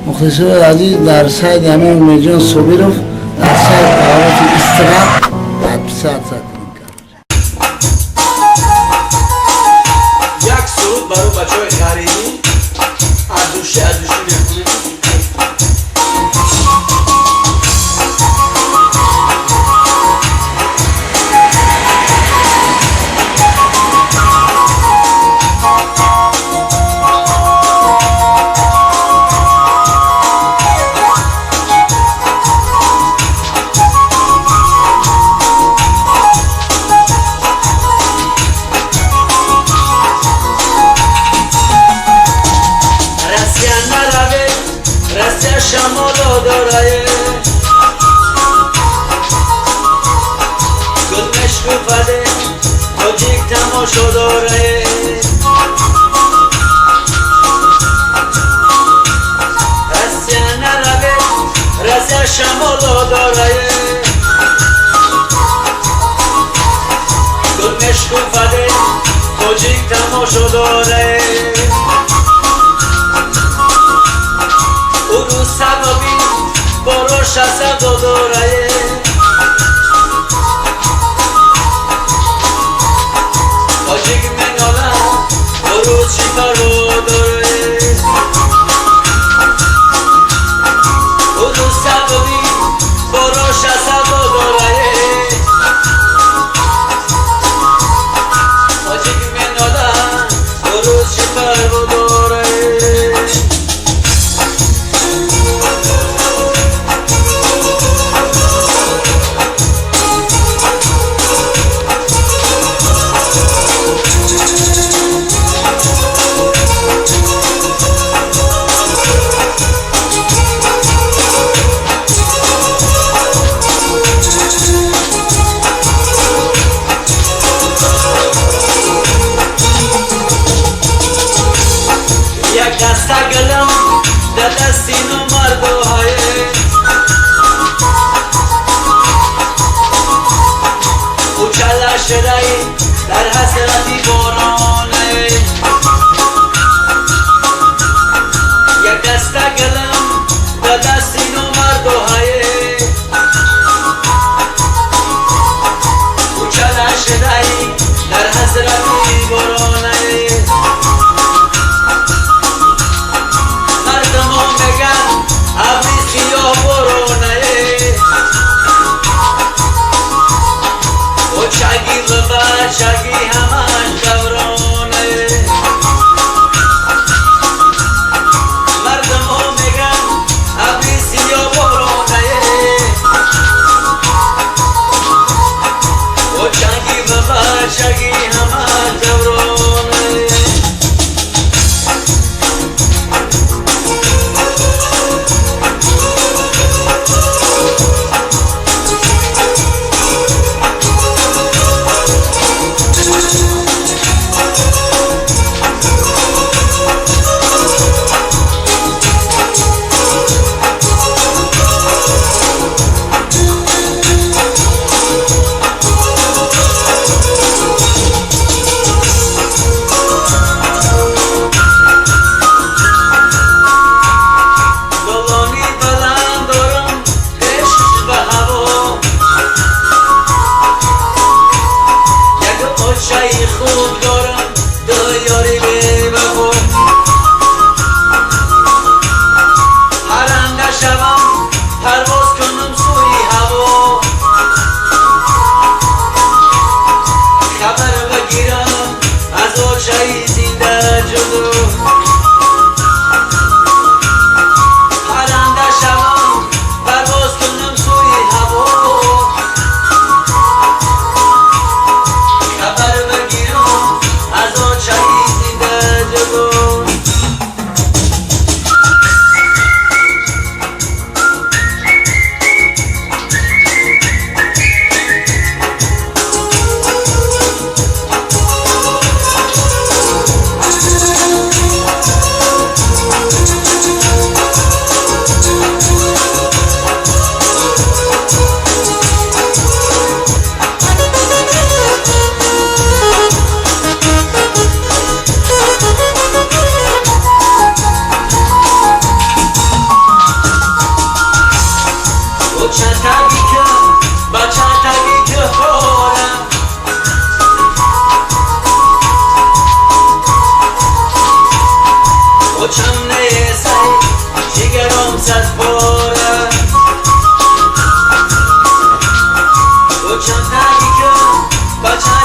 مخلصان عزیز در سایت امیر میرجان صبیروف در سایت قرارات استراحت بعد ساعت کنیم یک سرود برای بچه های خریدی ازوشی بخونیم. شمالا داره گل مشک فده تاجیک تماشا داره رسیه نروه رسیه شمالا داره گل مشک فده تاجیک تماشا داره اونو سبابی باروش از داره آجیگ منالا برو چی کارو داره اونو سبابی باروش از داره آجیگ منالا برو چی کارو داره دستگلم در دستین و مردوهای اوچلا شدهی در حسرتی بارانه یک دستگلم در دستین و مردوهای اوچلا شدهی در حسرتی بارانه شاگی همان دورانه مردم ها میگن ابری سیا بارانه و چنگی و شاگی همان دورانه صد باره با چند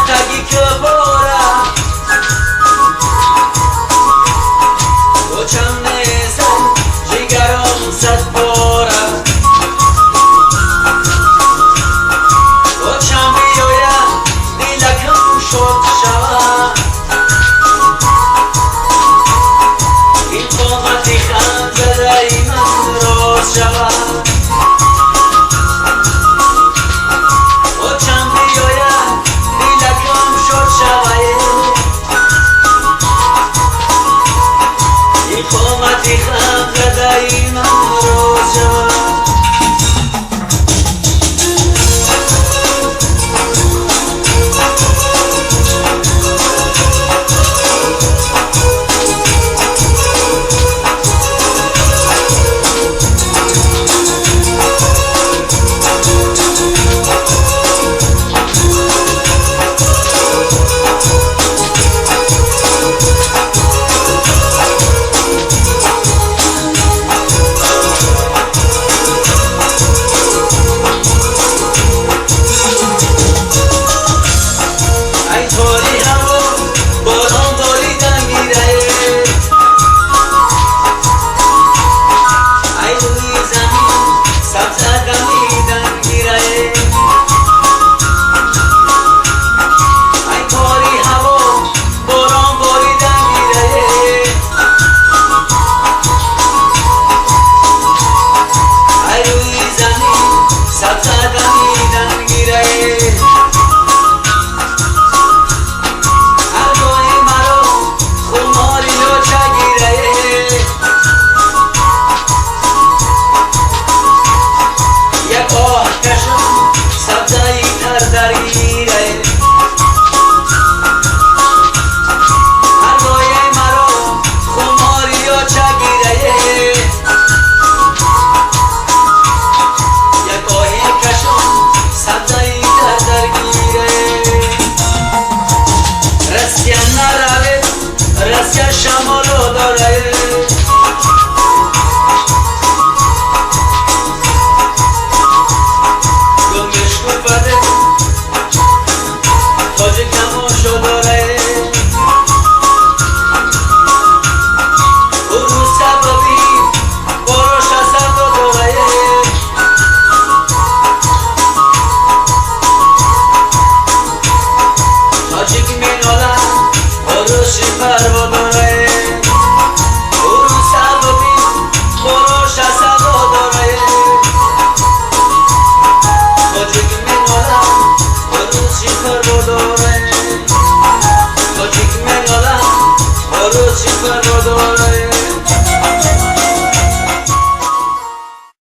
تگی که باره با چند نیزن جگرم صد باره با چند بیایم دیلکم شد شود این قامتی خند زده من راز شود با چند بیایم دیلکم شد شود این قامتی خند زده من راز شود Santa